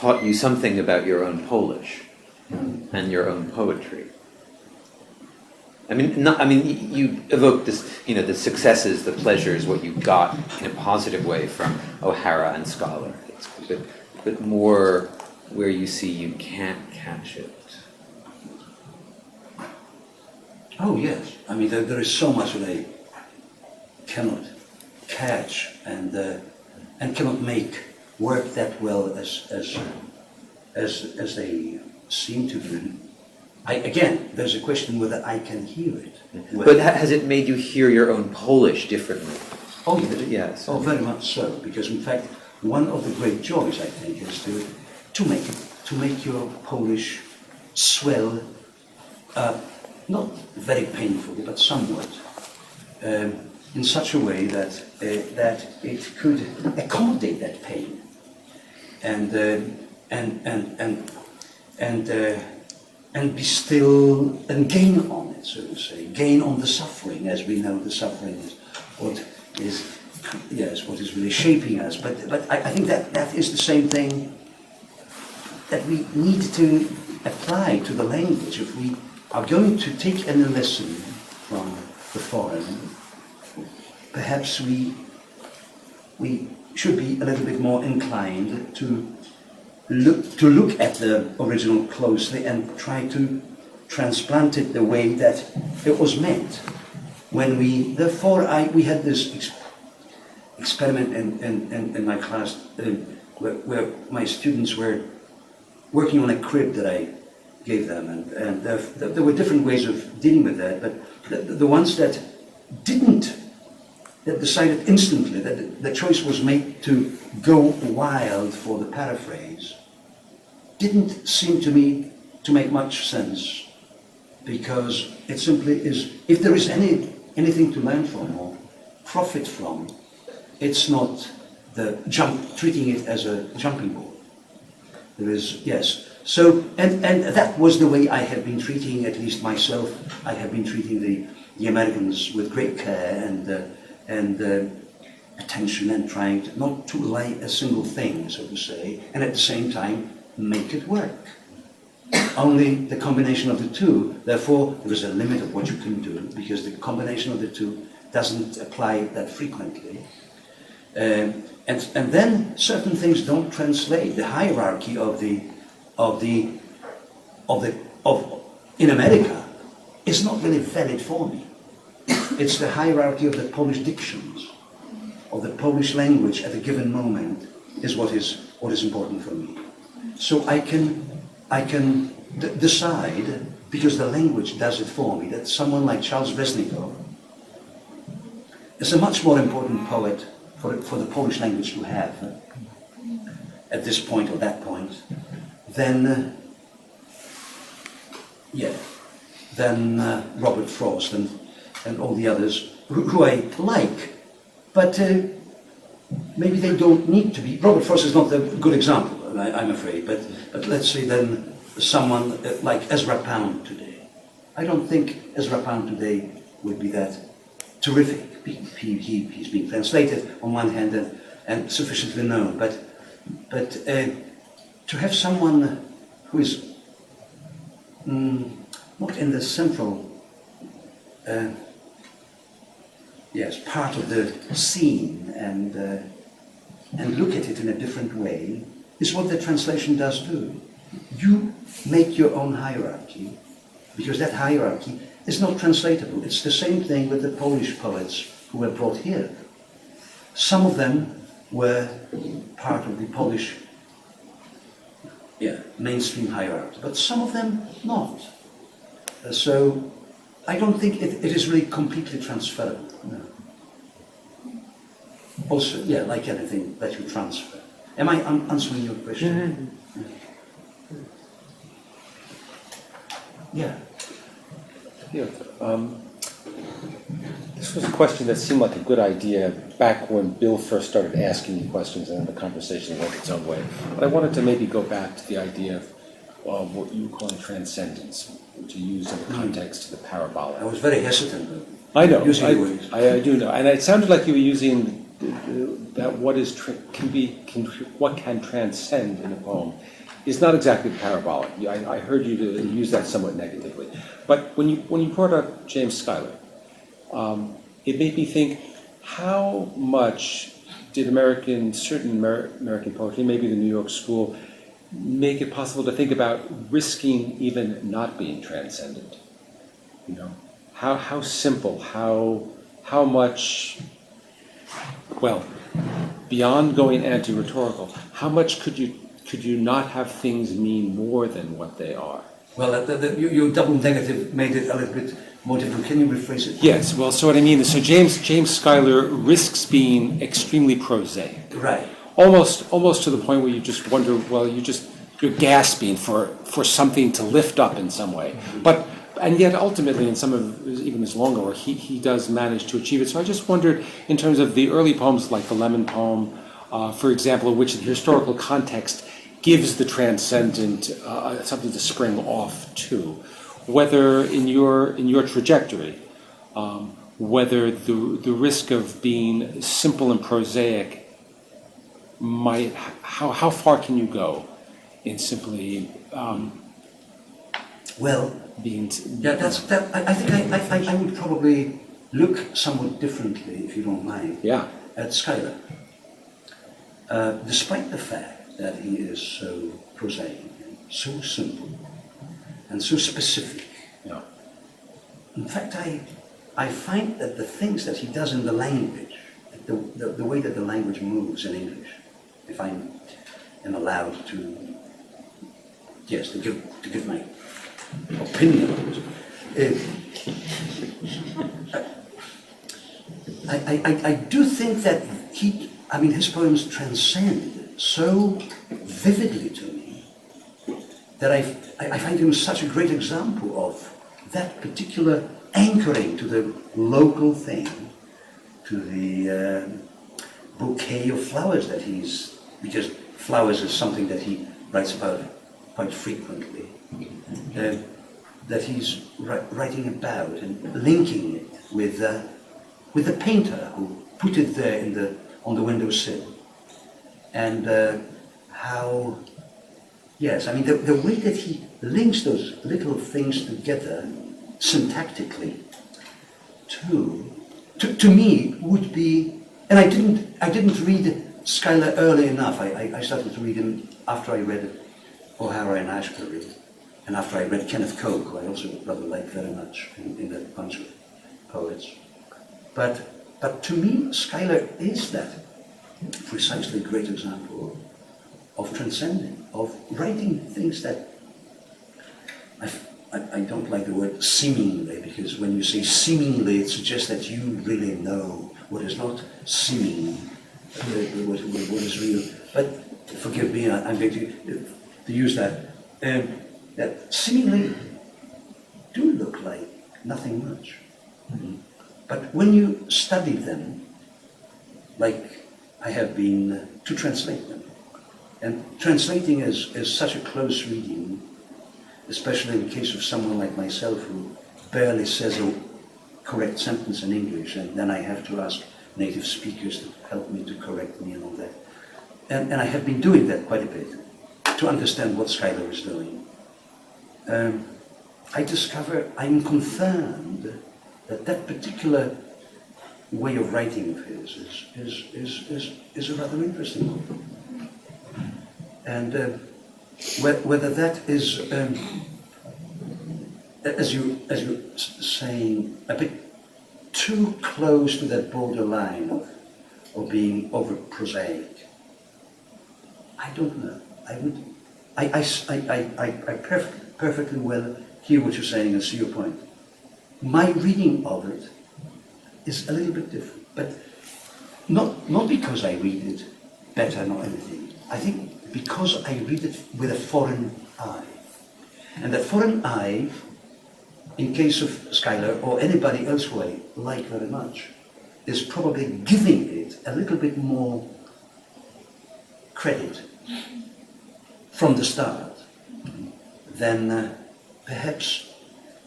taught you something about your own Polish and your own poetry. You evoke this, the successes, the pleasures, what you got in a positive way from O'Hara and Scholar. It's but more where you see you can't catch it. Oh yes, there is so much that I cannot catch and cannot make work that well as they seem to do. Again, there's a question whether I can hear it. But has it made you hear your own Polish differently? Oh yes. Yes. Oh, very much so. Because in fact, one of the great joys I think is to make your Polish swell, not very painfully, but somewhat, in such a way that it could accommodate that pain, and be still and gain on it, so to say, gain on the suffering, as we know the suffering is what is really shaping us. But I think that is the same thing that we need to apply to the language. If we are going to take any lesson from the foreign, perhaps we should be a little bit more inclined to look at the original closely and try to transplant it the way that it was meant. When we had this experiment in my class where my students were working on a crib that I gave them, and there were different ways of dealing with that, but the ones that decided instantly that the choice was made to go wild for the paraphrase didn't seem to me to make much sense, because it simply is, if there is anything to learn from or profit from, it's not treating it as a jumping board. There is, yes. So, and that was the way I have been treating, at least myself. I have been treating the Americans with great care and attention, and trying not to like a single thing, so to say, and at the same time make it work. Only the combination of the two, therefore there is a limit of what you can do, because the combination of the two doesn't apply that frequently. And then certain things don't translate. The hierarchy in America is not really valid for me. It's the hierarchy of the Polish dictions, of the Polish language at a given moment, is what is important for me. So I can decide, because the language does it for me, that someone like Charles Resnikov is a much more important poet for the Polish language to have at this point or that point than Robert Frost and all the others who I like, but maybe they don't need to be. Robert Frost is not a good example, I'm afraid, but let's say then someone like Ezra Pound today. I don't think Ezra Pound today would be that terrific. He's being translated on one hand and sufficiently known, but to have someone who is not in the central part of the scene and look at it in a different way is what the translation does do. You make your own hierarchy, because that hierarchy is not translatable. It's the same thing with the Polish poets who were brought here. Some of them were part of the Polish mainstream hierarchy, but some of them not. So I don't think it is really completely transferable. No. Also, like anything that you transfer. Am I answering your question? Mm-hmm. Yeah. Piotr, this was a question that seemed like a good idea back when Bill first started asking you questions, and then the conversation went its own way. But I wanted to maybe go back to the idea of what you call transcendence, which you use in the context of the parabolic. I was very hesitant. I know. Using the words. I do know. And it sounded like you were using that what can transcend in a poem is not exactly parabolic. I heard you use that somewhat negatively, but when you brought up James Schuyler, it made me think: how much did certain American poetry, maybe the New York school, make it possible to think about risking even not being transcendent? You know, how simple, how much, well, beyond going anti-rhetorical, how much could you not have things mean more than what they are? Well, your double negative made it a little bit more difficult. Can you rephrase it? Yes, well, so what I mean is, so James Schuyler risks being extremely prosaic. Right. Almost to the point where you just wonder, well, you're gasping for something to lift up in some way. And yet ultimately in some of even his longer work, he does manage to achieve it. So I just wondered, in terms of the early poems like the Lemon poem, for example, in which the historical context gives the transcendent something to spring off to, whether in your trajectory, whether the risk of being simple and prosaic how far can you go in simply being... Yeah, I think I would probably look somewhat differently, if you don't mind, at Schuyler. Despite the fact that he is so prosaic, so simple, and so specific. Yeah. In fact, I find that the things that he does in the language, the way that the language moves in English, if I am allowed to give my opinion on it, I do think that his poems transcend so vividly to me that I find him such a great example of that particular anchoring to the local thing, to the bouquet of flowers that because flowers is something that he writes about quite frequently, that he's writing about and linking it with the painter who put it there on the windowsill, and how, yes, I mean the way that he links those little things together syntactically, to me would be, and I didn't read Schuyler early enough. I started to read him after I read O'Hara and Ashbery, and after I read Kenneth Coke, who I also rather like very much in that bunch of poets. But to me, Schuyler is that precisely great example of transcending, of writing things that I don't like the word seemingly, because when you say seemingly, it suggests that you really know what is not seeming, what is real. But forgive me, I'm going to use that. That seemingly do look like nothing much. Mm-hmm. But when you study them, like I have been to translate them, and translating is such a close reading, especially in the case of someone like myself who barely says a correct sentence in English, and then I have to ask native speakers to help me, to correct me and all that. And I have been doing that quite a bit, to understand what Schuyler is doing. I'm confirmed that particular way of writing of his is a rather interesting one. And whether that is, as you're saying, a bit too close to that borderline of being over prosaic, I don't know. I perfectly well hear what you're saying and see your point. My reading of it is a little bit different, but not because I read it better nor anything. I think because I read it with a foreign eye. And that foreign eye, in case of Schuyler or anybody else who I like very much, is probably giving it a little bit more credit from the start than perhaps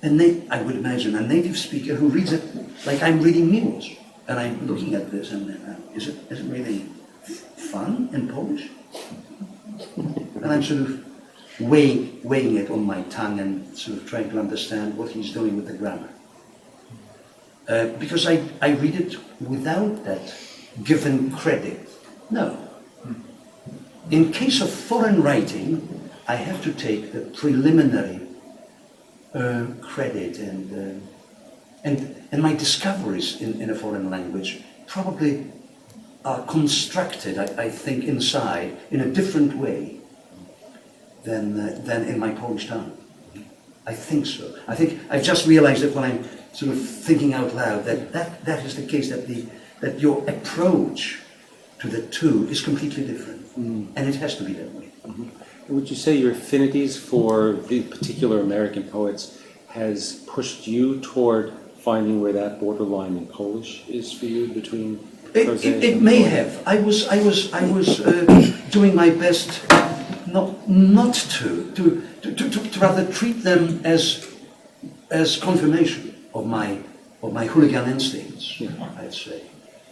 I would imagine a native speaker who reads it like I'm reading news. And I'm looking at this, and is it really fun in Polish? And I'm sort of weighing it on my tongue and sort of trying to understand what he's doing with the grammar. Because I read it without that given credit. No. In case of foreign writing, I have to take the preliminary credit, and my discoveries in a foreign language probably are constructed, I think, inside in a different way than in my Polish tongue. I think so. I think I've just realized that when I'm sort of thinking out loud that is the case, that your approach to the two is completely different, and it has to be that way. Would you say your affinities for the particular American poets has pushed you toward finding where that borderline in Polish is for you between prosaic It and may poetic? have. I was doing my best not to rather treat them as confirmation of my hooligan instincts, I'd say.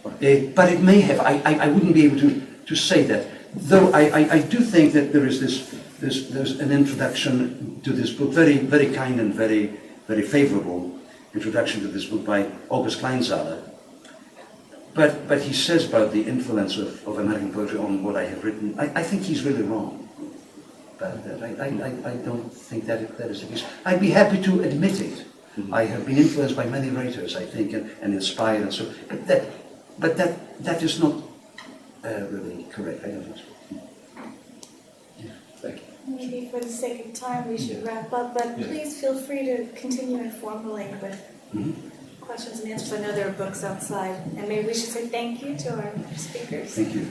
But it may have. I wouldn't be able to say that. Though I do think that there's an introduction to this book, very, very kind and very, very favorable introduction to this book by August Kleinzahler. But he says about the influence of American poetry on what I have written, I think he's really wrong about that. I don't think that is the case. I'd be happy to admit it. I have been influenced by many writers, I think, and inspired and so. But that is not really correct. I don't think so. Thank you. Maybe for the sake of time we should wrap up, but please feel free to continue informally with questions and answers. I know there are books outside, and maybe we should say thank you to our speakers. Thank you.